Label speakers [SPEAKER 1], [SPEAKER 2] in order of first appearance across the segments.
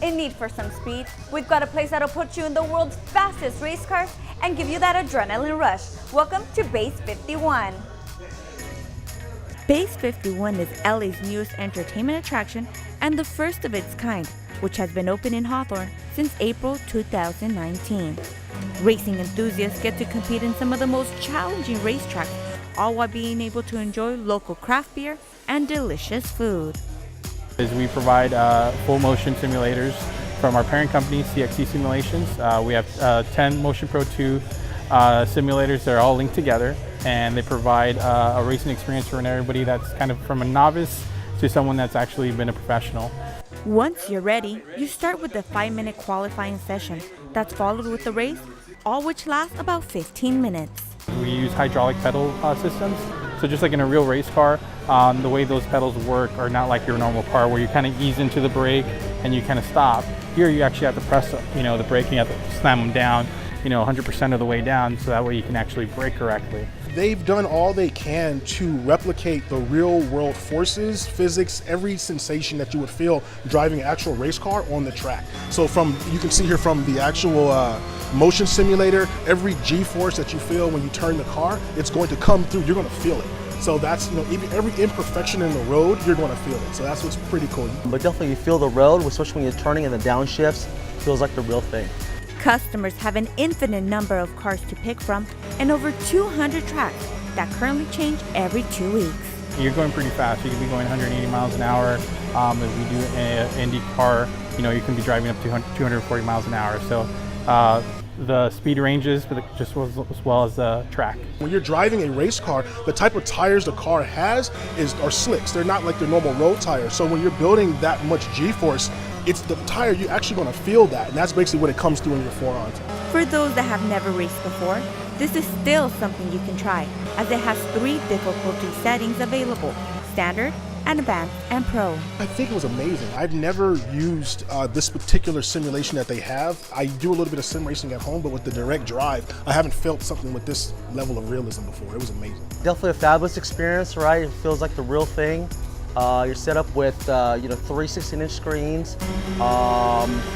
[SPEAKER 1] In need for some speed? We've got a place that'll put you in the world's fastest race cars and give you that adrenaline rush. Welcome to Base 51. Base 51 is LA's newest entertainment attraction and the first of its kind, which has been open in Hawthorne since April 2019. Racing enthusiasts get to compete in some of the most challenging racetracks, all while being able to enjoy local craft beer and delicious food.
[SPEAKER 2] We provide full motion simulators from our parent company, CXC Simulations. We have 10 Motion Pro 2 simulators that are all linked together, and they provide a racing experience for everybody that's kind of from a novice to someone that's actually been a professional.
[SPEAKER 1] Once you're ready, you start with the 5-minute qualifying session that's followed with the race, all which lasts about 15 minutes.
[SPEAKER 2] We use hydraulic pedal systems. So just like in a real race car, the way those pedals work are not like your normal car where you kind of ease into the brake and you kind of stop. Here you actually have to press the brake and you have to slam them down 100% of the way down, so that way you can actually brake correctly.
[SPEAKER 3] They've done all they can to replicate the real world forces, physics, every sensation that you would feel driving an actual race car on the track. So you can see here from the actual motion simulator, every G-force that you feel when you turn the car, it's going to come through, you're going to feel it. So that's, even every imperfection in the road, you're going to feel it. So that's what's pretty cool.
[SPEAKER 4] But definitely you feel the road, especially when you're turning and the downshifts, feels like the real thing.
[SPEAKER 1] Customers have an infinite number of cars to pick from and over 200 tracks that currently change every 2 weeks.
[SPEAKER 2] You're going pretty fast. You can be going 180 miles an hour. If we do an Indy car, you can be driving up to 240 miles an hour. So the speed ranges, but just as well as the track.
[SPEAKER 3] When you're driving a race car, the type of tires the car has are slicks. They're not like the normal road tires. So when you're building that much G-force, it's the tire, you're actually going to feel that, and that's basically what it comes through in your forearms.
[SPEAKER 1] For those that have never raced before, this is still something you can try, as it has 3 difficulty settings available: Standard, Advanced, and Pro.
[SPEAKER 3] I think it was amazing. I've never used this particular simulation that they have. I do a little bit of sim racing at home, but with the direct drive, I haven't felt something with this level of realism before. It was amazing.
[SPEAKER 4] Definitely a fabulous experience, right? It feels like the real thing. You're set up with 3 16-inch screens,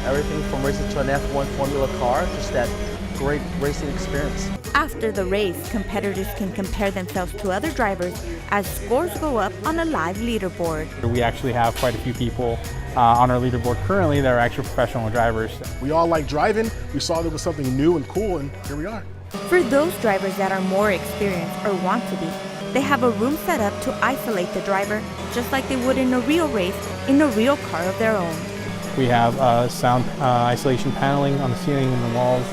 [SPEAKER 4] everything from racing to an F1 Formula car, just that great racing experience.
[SPEAKER 1] After the race, competitors can compare themselves to other drivers as scores go up on a live leaderboard.
[SPEAKER 2] We actually have quite a few people on our leaderboard currently that are actual professional drivers.
[SPEAKER 3] We all like driving. We saw there was something new and cool, and here we are.
[SPEAKER 1] For those drivers that are more experienced or want to be, they have a room set up to isolate the driver just like they would in a real race in a real car of their own.
[SPEAKER 2] We have sound isolation paneling on the ceiling and the walls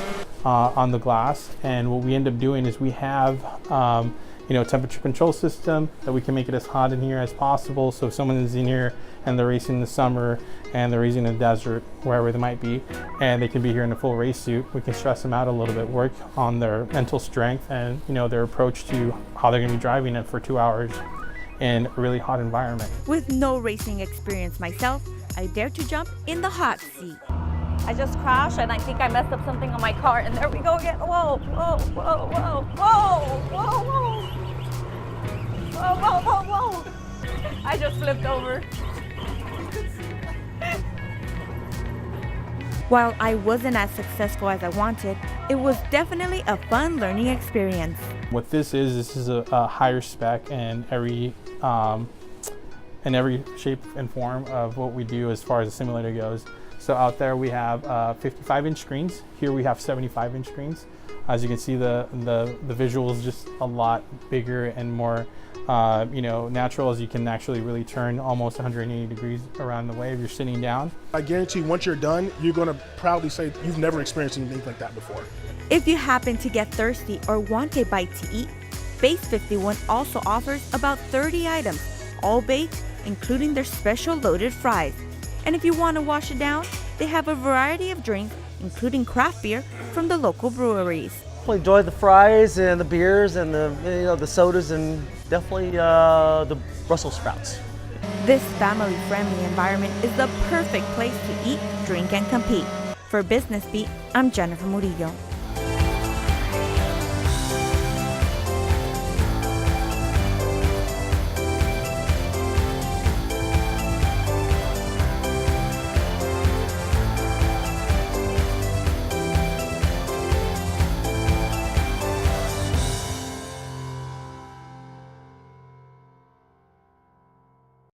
[SPEAKER 2] on the glass, and what we end up doing is we have temperature control system that we can make it as hot in here as possible. So if someone is in here and they're racing in the summer and they're racing in the desert, wherever they might be, and they can be here in a full race suit, we can stress them out a little bit, work on their mental strength and their approach to how they're going to be driving it for 2 hours in a really hot environment.
[SPEAKER 1] With no racing experience myself, I dare to jump in the hot seat. I just crashed and I think I messed up something on my car, and there we go again. Whoa, whoa, whoa, whoa, whoa, whoa, whoa. Whoa, whoa, whoa, whoa. I just flipped over. While I wasn't as successful as I wanted, it was definitely a fun learning experience.
[SPEAKER 2] What this is a higher spec in every shape and form of what we do as far as the simulator goes. So out there we have 55-inch screens. Here we have 75-inch screens. As you can see, the visual is just a lot bigger and more natural, as you can actually really turn almost 180 degrees around the way if you're sitting down.
[SPEAKER 3] I guarantee once you're done, you're going to proudly say you've never experienced anything like that before.
[SPEAKER 1] If you happen to get thirsty or want a bite to eat, Base 51 also offers about 30 items, all baked, including their special loaded fries. And if you want to wash it down, they have a variety of drinks, including craft beer from the local breweries.
[SPEAKER 4] I enjoy the fries and the beers and the sodas, and definitely the Brussels sprouts.
[SPEAKER 1] This family-friendly environment is the perfect place to eat, drink, and compete. For Business Beat, I'm Jennifer Murillo.